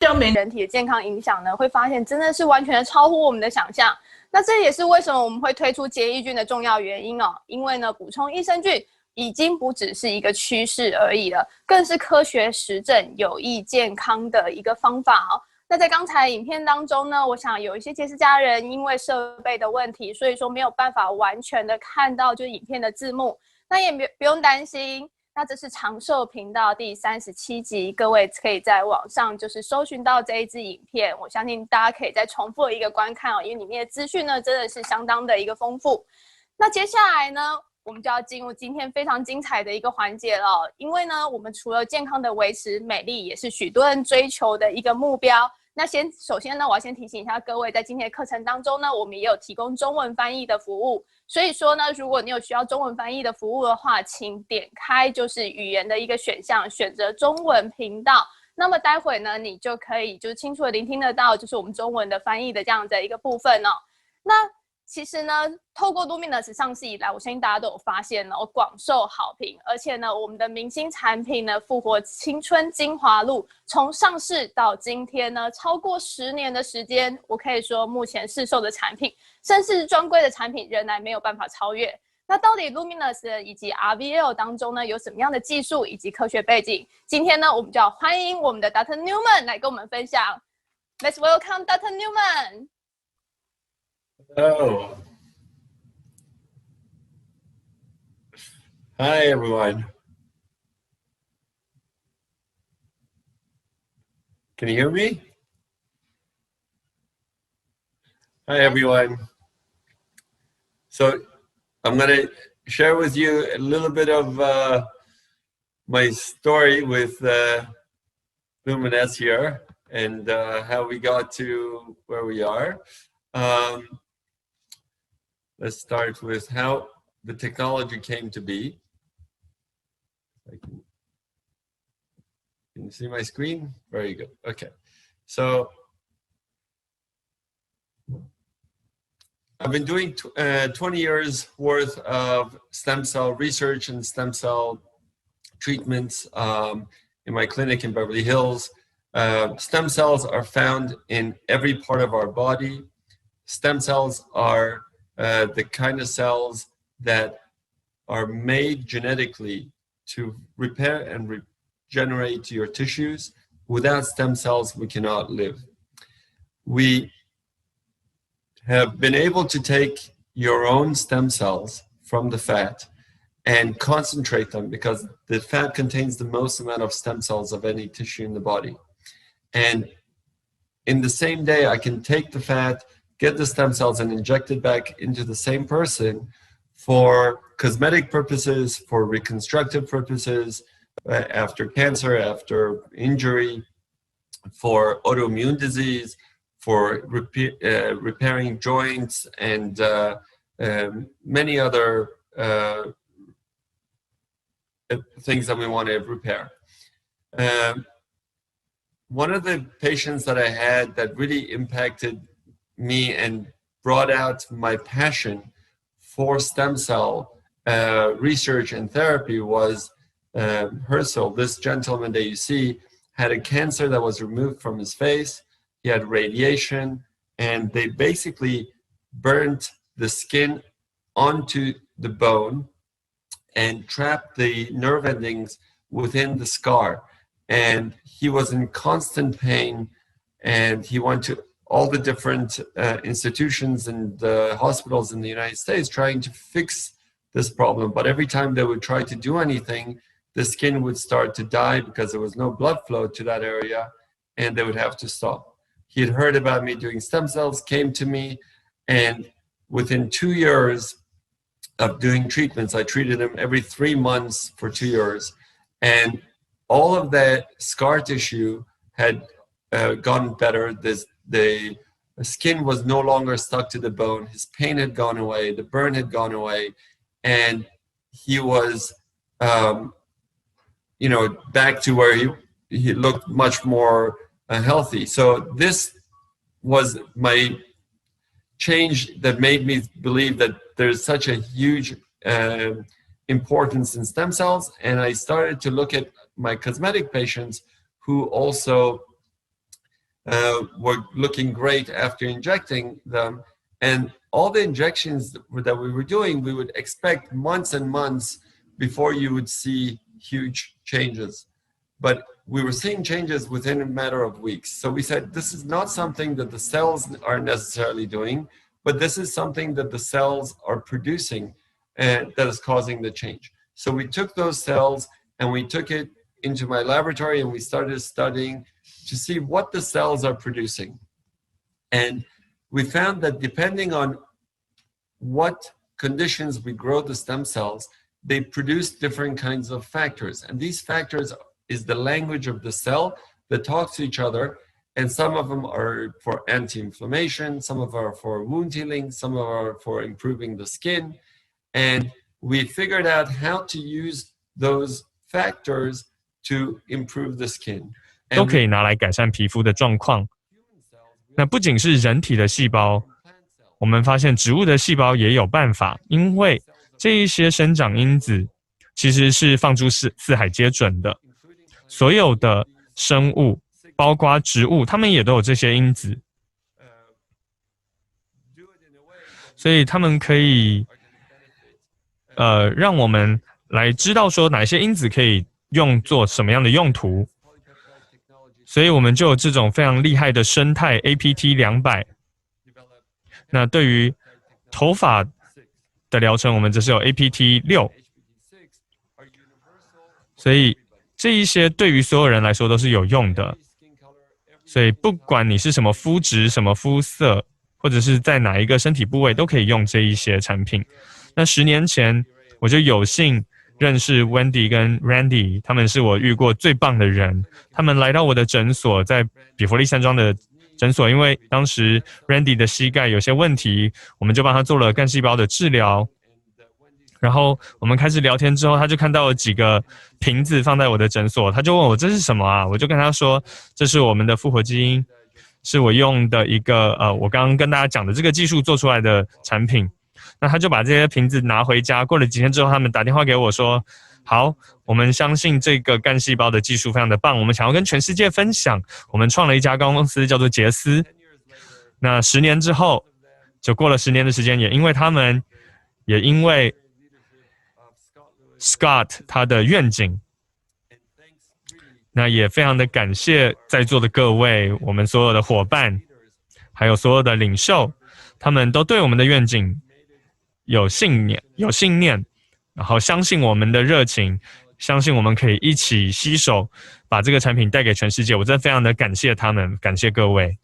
人体的健康影响呢，会发现真的是完全的超乎我们的想象。那这也是为什么我们会推出结益菌的重要原因哦，因为呢，补充益生菌已经不只是一个趋势而已了，更是科学实证有益健康的一个方法哦。那在刚才影片当中呢，我想有一些杰斯家人因为设备的问题，所以说没有办法完全的看到就是影片的字幕，那也不用担心。那这是长寿频道第37集，各位可以在网上就是搜寻到这一支影片，我相信大家可以再重复一个观看哦，因为里面的资讯呢真的是相当的一个丰富。那接下来呢，我们就要进入今天非常精彩的一个环节了，因为呢，我们除了健康的维持，美丽也是许多人追求的一个目标。那首先呢，我要先提醒一下各位，在今天的课程当中呢，我们也有提供中文翻译的服务。所以说呢，如果你有需要中文翻译的服务的话，请点开就是语言的一个选项，选择中文频道。那么待会呢，你就可以就是清楚的聆听得到，就是我们中文的翻译的这样的一个部分哦。那其实呢，透过 Luminesce 上市以来，我相信大家都有发现哦，广受好评。而且呢，我们的明星产品呢，复活青春精华露，从上市到今天呢，超过10年的时间，我可以说目前市售的产品，甚至专柜的产品仍然没有办法超越。那到底 Luminesce 以及 RVL 当中呢，有什么样的技术以及科学背景？今天呢，我们就要欢迎我们的 Dr. Newman 来跟我们分享。Let's welcome Dr. Newman. Hello. Hi, everyone. Can you hear me? Hi, everyone. So I'm going to share with you a little bit of my story with Luminesce here and how we got to where we are. Let's start with how the technology came to be. Can you see my screen? Very good. Okay. So I've been doing 20 years worth of stem cell research and stem cell treatments in my clinic in Beverly Hills. Stem cells are found in every part of our body. Stem cells are the kind of cells that are made genetically to repair and regenerate your tissues. Without stem cells, we cannot live. We have been able to take your own stem cells from the fat and concentrate them because the fat contains the most amount of stem cells of any tissue in the body. And in the same day, I can take the fat, get the stem cells and inject it back into the same person for cosmetic purposes, for reconstructive purposes, after cancer, after injury, for autoimmune disease, for repairing joints, and many other things that we want to repair. One of the patients that I had that really impacted me and brought out my passion for stem cell research and therapy was Herschel. This gentleman that you see had a cancer that was removed from his face. He had radiation, and they basically burnt the skin onto the bone and trapped the nerve endings within the scar. And he was in constant pain, and he went to all the different institutions and hospitals in the United States trying to fix this problem. But every time they would try to do anything, the skin would start to die because there was no blood flow to that area, and they would have to stop. He had heard about me doing stem cells, came to me, and within 2 years of doing treatments, I treated him every 3 months for 2 years. And all of that scar tissue had gotten better. The skin was no longer stuck to the bone. His pain had gone away. The burn had gone away. And he was, back to where he looked much more healthy. So this was my change that made me believe that there's such a huge importance in stem cells. And I started to look at my cosmetic patients who also were looking great after injecting them. And all the injections that we were doing, we would expect months and months before you would see huge changes. But we were seeing changes within a matter of weeks. So we said, this is not something that the cells are necessarily doing, but this is something that the cells are producing and that is causing the change. So we took those cells and we took it into my laboratory and we started studying to see what the cells are producing. And we found that depending on what conditions we grow the stem cells, they produce different kinds of factors. And these factors is the language of the cell that talks to each other. And some of them are for anti-inflammation, some of them are for wound healing, some of them are for improving the skin. And we figured out how to use those factors to improve the skin. 都可以拿来改善皮肤的状况。那不仅是人体的细胞，我们发现植物的细胞也有办法，因为这一些生长因子其实是放诸四海皆准的。所有的生物，包括植物，它们也都有这些因子，所以它们可以让我们来知道说哪些因子可以用作什么样的用途。所以我们就有这种非常厉害的生态 APT200。那对于头发的疗程，我们则是有 APT6。所以这一些对于所有人来说都是有用的。所以不管你是什么肤质、什么肤色，或者是在哪一个身体部位，都可以用这一些产品。那10年前我就有幸认识 Wendy 跟 Randy， 他们是我遇过最棒的人。他们来到我的诊所，在比佛利山庄的诊所，因为当时 Randy 的膝盖有些问题，我们就帮他做了干细胞的治疗。然后我们开始聊天之后，他就看到了几个瓶子放在我的诊所，他就问我这是什么啊？我就跟他说，这是我们的复活基因，是我用的一个我刚刚跟大家讲的这个技术做出来的产品。那他就把这些瓶子拿回家，过了几天之后，他们打电话给我说，好，我们相信这个干细胞的技术非常的棒，我们想要跟全世界分享。我们创了一家公司叫做杰斯。那10年之后，就过了10年的时间，也因为他们，也因为 Scott 他的愿景，那也非常的感谢在座的各位，我们所有的伙伴，还有所有的领袖，他们都对我们的愿景有信念，然后相信我们的热情，相信我们可以一起携手把这个产品带给全世界。我真的非常的感谢他们，感谢各位。